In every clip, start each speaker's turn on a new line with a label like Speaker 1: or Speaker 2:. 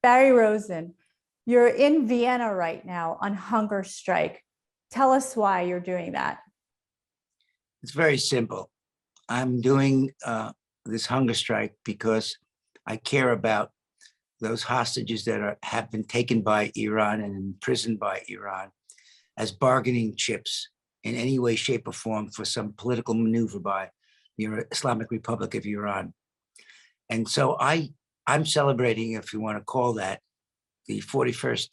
Speaker 1: Barry Rosen, you're in Vienna right now on hunger strike. Tell us why you're doing that.
Speaker 2: It's very simple. I'm doing this hunger strike because I care about those hostages that have been taken by Iran and imprisoned by Iran as bargaining chips in any way, shape, or form for some political maneuver by the Islamic Republic of Iran. And so I'm celebrating, if you want to call that, the 41st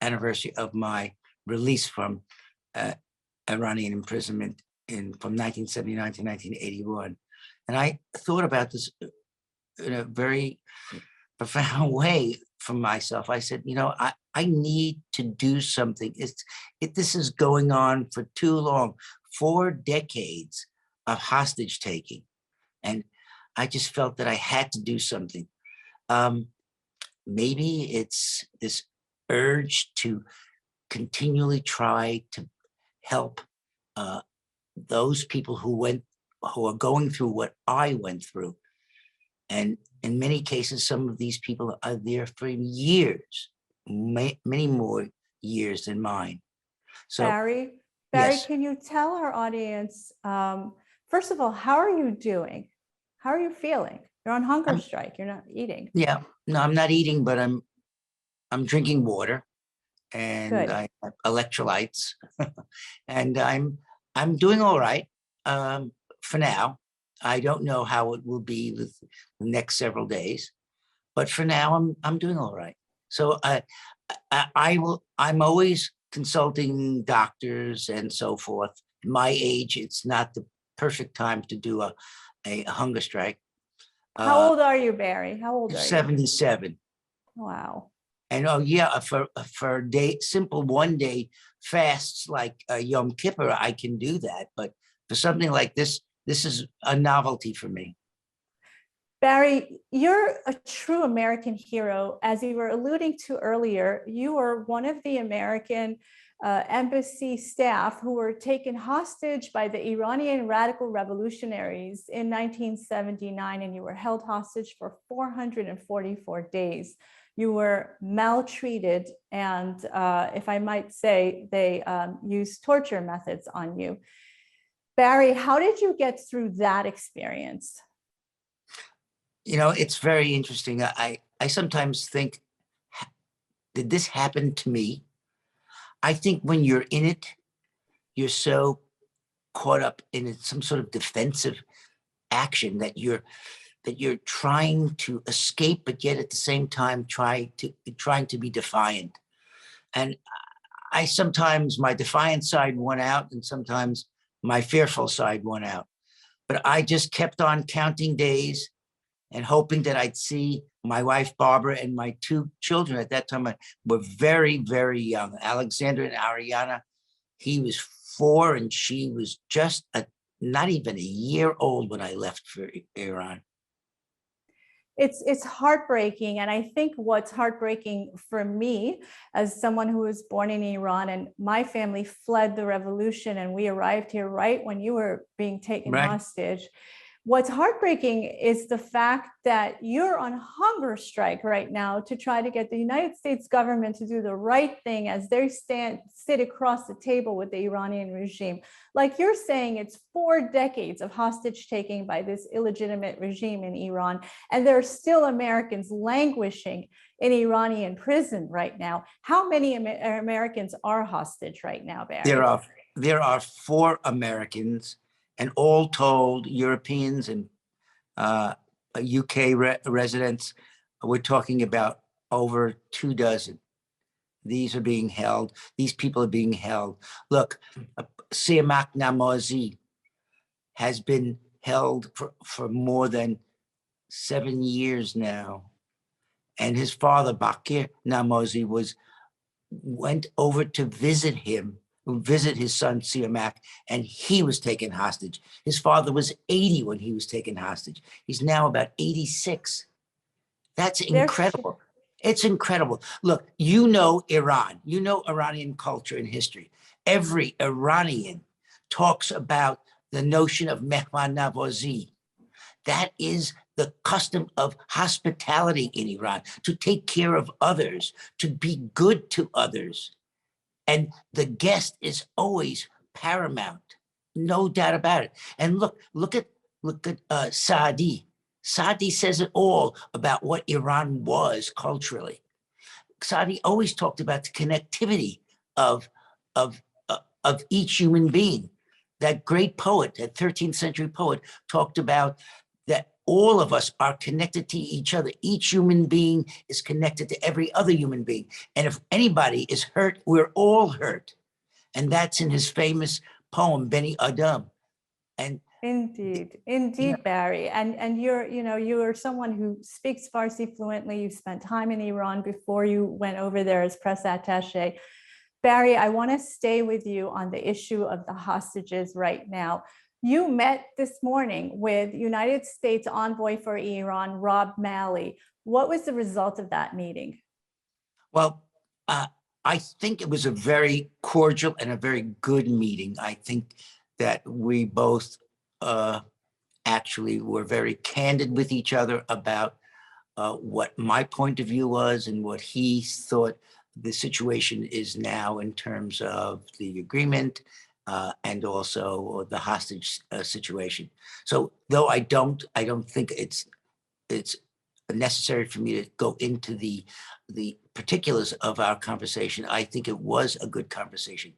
Speaker 2: anniversary of my release from Iranian imprisonment from 1979 to 1981. And I thought about this in a very profound way for myself. I said, I need to do something. This is going on for too long, 4 decades of hostage taking. And I just felt that I had to do something. Maybe it's this urge to continually try to help those people who are going through what I went through. And in many cases, some of these people are there for years, many more years than mine. So,
Speaker 1: Barry, yes. Can you tell our audience, first of all, how are you doing? How are you feeling? You're on hunger strike. You're not eating.
Speaker 2: Yeah, no, I'm not eating, but I'm drinking water, and
Speaker 1: Good.
Speaker 2: I have electrolytes, and I'm doing all right for now. I don't know how it will be the next several days, but for now I'm doing all right. So I'm always consulting doctors and so forth. At my age, it's not the perfect time to do a hunger strike.
Speaker 1: How old are you, Barry? How old are you?
Speaker 2: 77.
Speaker 1: Wow.
Speaker 2: And for simple 1-day fasts like Yom Kippur, I can do that. But for something like this is a novelty for me.
Speaker 1: Barry, you're a true American hero. As you were alluding to earlier, you were one of the American embassy staff who were taken hostage by the Iranian radical revolutionaries in 1979, and you were held hostage for 444 days. You were maltreated, and if I might say, they used torture methods on you. Barry, how did you get through that experience?
Speaker 2: It's very interesting. I sometimes think, did this happen to me? I think when you're in it, you're so caught up in some sort of defensive action that you're trying to escape, but yet at the same time trying to be defiant. And sometimes my defiant side won out, and sometimes my fearful side won out. But I just kept on counting days and hoping that I'd see my wife, Barbara, and my 2 children at that time were very, very young. Alexander and Ariana, he was 4 and she was just not even a year old when I left for Iran.
Speaker 1: It's heartbreaking. And I think what's heartbreaking for me as someone who was born in Iran, and my family fled the revolution and we arrived here right when you were being taken hostage. What's heartbreaking is the fact that you're on hunger strike right now to try to get the United States government to do the right thing as they sit across the table with the Iranian regime. Like you're saying, it's 4 decades of hostage taking by this illegitimate regime in Iran, and there are still Americans languishing in Iranian prison right now. How many Americans are hostage right now, Barry?
Speaker 2: There are 4 Americans. And all told, Europeans and UK residents, we're talking about over 2 dozen. These people are being held. Look, Siamak Namazi has been held for more than 7 years now. And his father, Bakir Namazi, went over to visit his son Siamak, and he was taken hostage. His father was 80 when he was taken hostage. He's now about 86. That's incredible. It's incredible. Look, Iran, Iranian culture and history. Every Iranian talks about the notion of mehman navazi. That is the custom of hospitality in Iran, to take care of others, to be good to others. And the guest is always paramount, no doubt about it. And look at Saadi. Saadi says it all about what Iran was culturally. Saadi always talked about the connectivity of each human being. That great poet, that 13th century poet, talked about that all of us are connected to each other. Each human being is connected to every other human being. And if anybody is hurt, we're all hurt. And that's in his famous poem, Beni Adam. And
Speaker 1: Indeed,
Speaker 2: yeah.
Speaker 1: Barry. And you're someone who speaks Farsi fluently. You spent time in Iran before you went over there as press attaché. Barry, I want to stay with you on the issue of the hostages right now. You met this morning with United States envoy for Iran, Rob Malley. What was the result of that meeting?
Speaker 2: Well, I think it was a very cordial and a very good meeting. I think that we both actually were very candid with each other about what my point of view was and what he thought the situation is now in terms of the agreement and also the hostage situation. So though I don't think it's necessary for me to go into the particulars of our conversation, I think it was a good conversation.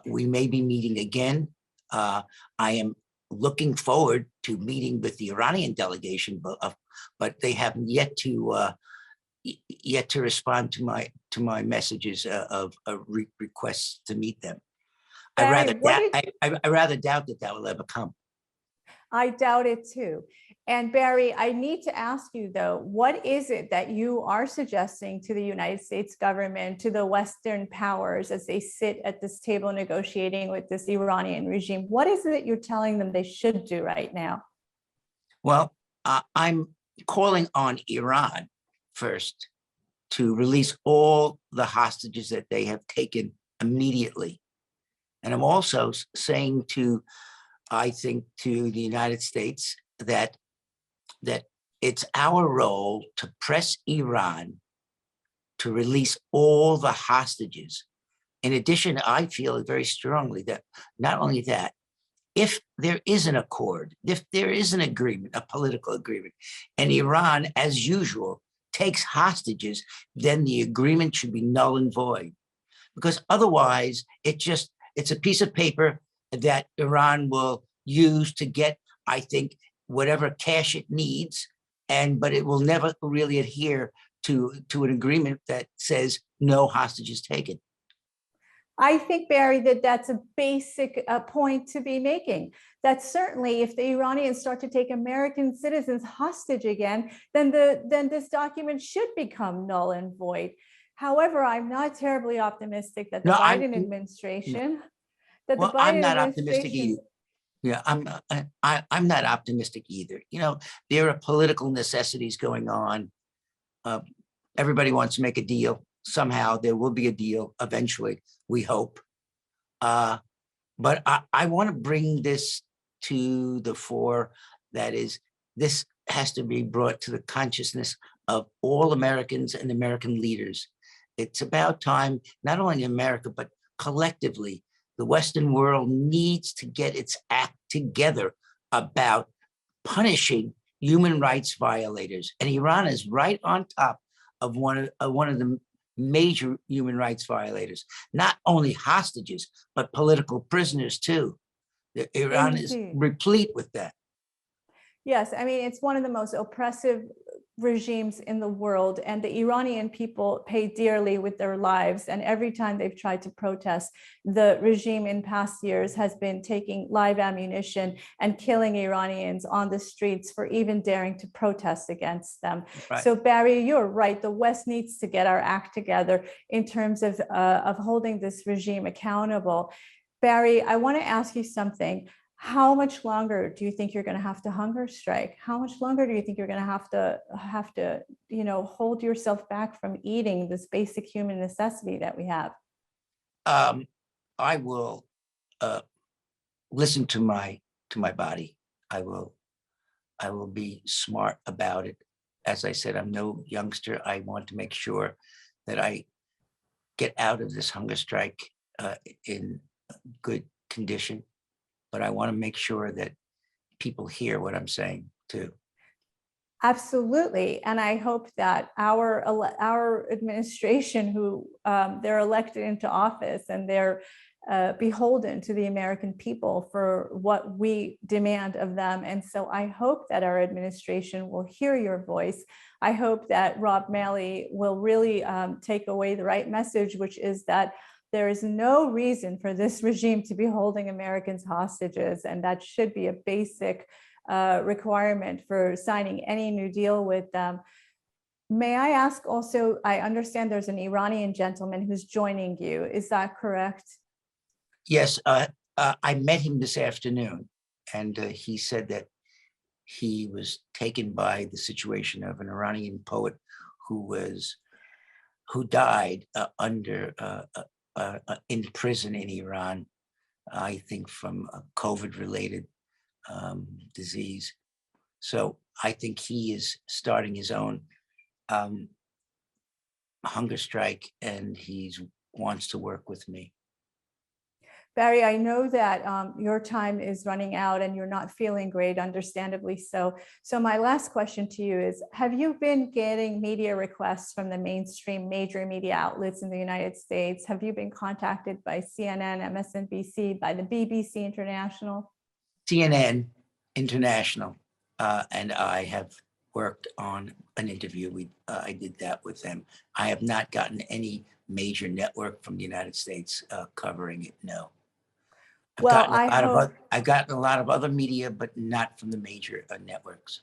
Speaker 2: We may be meeting again. I am looking forward to meeting with the Iranian delegation, but they haven't yet to respond to my messages of requests to meet them.
Speaker 1: Barry,
Speaker 2: I rather doubt that will ever come.
Speaker 1: I doubt it too. And Barry, I need to ask you though, what is it that you are suggesting to the United States government, to the Western powers as they sit at this table negotiating with this Iranian regime? What is it that you're telling them they should do right now?
Speaker 2: Well, I'm calling on Iran first to release all the hostages that they have taken immediately. And I'm also saying I think to the United States that it's our role to press Iran to release all the hostages. In addition, I feel very strongly that not only that, if there is an accord, if there is an agreement, a political agreement, and Iran, as usual, takes hostages, then the agreement should be null and void. Because otherwise, it's a piece of paper that Iran will use to get, I think, whatever cash it needs, but it will never really adhere to an agreement that says no hostages taken.
Speaker 1: I think, Barry, that's a basic point to be making. That certainly if the Iranians start to take American citizens hostage again, then this document should become null and void. However, I'm not terribly optimistic that the Biden administration,
Speaker 2: I'm not optimistic either. Yeah, I'm not optimistic either. You know, there are political necessities going on. Everybody wants to make a deal. Somehow there will be a deal eventually, we hope. But I want to bring this to the fore. That is, this has to be brought to the consciousness of all Americans and American leaders. It's about time, not only in America, but collectively, the Western world needs to get its act together about punishing human rights violators. And Iran is right on top of one of the major human rights violators, not only hostages, but political prisoners too. Iran is replete with that.
Speaker 1: Yes, I mean, it's one of the most oppressive regimes in the world, and the Iranian people pay dearly with their lives. And every time they've tried to protest, the regime in past years has been taking live ammunition and killing Iranians on the streets for even daring to protest against them. Right. So Barry, you're right. The West needs to get our act together in terms of holding this regime accountable. Barry, I want to ask you something. How much longer do you think you're going to have to hunger strike? How much longer do you think you're going to have to, hold yourself back from eating this basic human necessity that we have?
Speaker 2: I will listen to my body. I will I will be smart about it. As I said, I'm no youngster. I want to make sure that I get out of this hunger strike in good condition, but I want to make sure that people hear what I'm saying too.
Speaker 1: Absolutely. And I hope that our administration, who they're elected into office and they're beholden to the American people for what we demand of them. And so I hope that our administration will hear your voice. I hope that Rob Malley will really take away the right message, which is that there is no reason for this regime to be holding Americans hostages. And that should be a basic requirement for signing any new deal with them. May I ask also, I understand there's an Iranian gentleman who's joining you. Is that correct?
Speaker 2: Yes, I met him this afternoon, and he said that he was taken by the situation of an Iranian poet who died in prison in Iran, I think from a COVID-related disease. So I think he is starting his own hunger strike, and he wants to work with me.
Speaker 1: Barry, I know that your time is running out and you're not feeling great, understandably so. So my last question to you is, have you been getting media requests from the mainstream major media outlets in the United States? Have you been contacted by CNN, MSNBC, by the BBC International?
Speaker 2: CNN International, and I have worked on an interview. I did that with them. I have not gotten any major network from the United States covering it, no. I've gotten a lot of other media, but not from the major networks.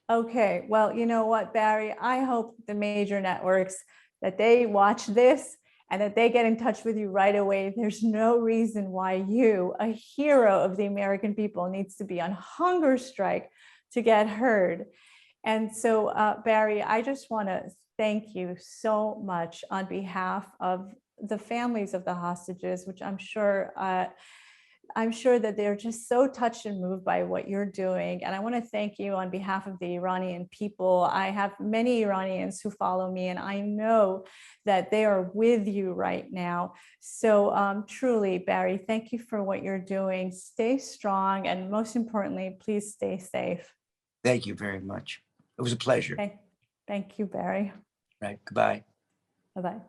Speaker 1: Okay, well, you know what, Barry, I hope the major networks, that they watch this and that they get in touch with you right away. There's no reason why you, a hero of the American people, needs to be on hunger strike to get heard. And so, Barry, I just want to thank you so much on behalf of the families of the hostages, which I'm sure that they're just so touched and moved by what you're doing. And I want to thank you on behalf of the Iranian people. I have many Iranians who follow me, and I know that they are with you right now. So truly, Barry, thank you for what you're doing. Stay strong. And most importantly, please stay safe.
Speaker 2: Thank you very much. It was a pleasure.
Speaker 1: Okay. Thank you, Barry.
Speaker 2: Right. Goodbye.
Speaker 1: Bye-bye.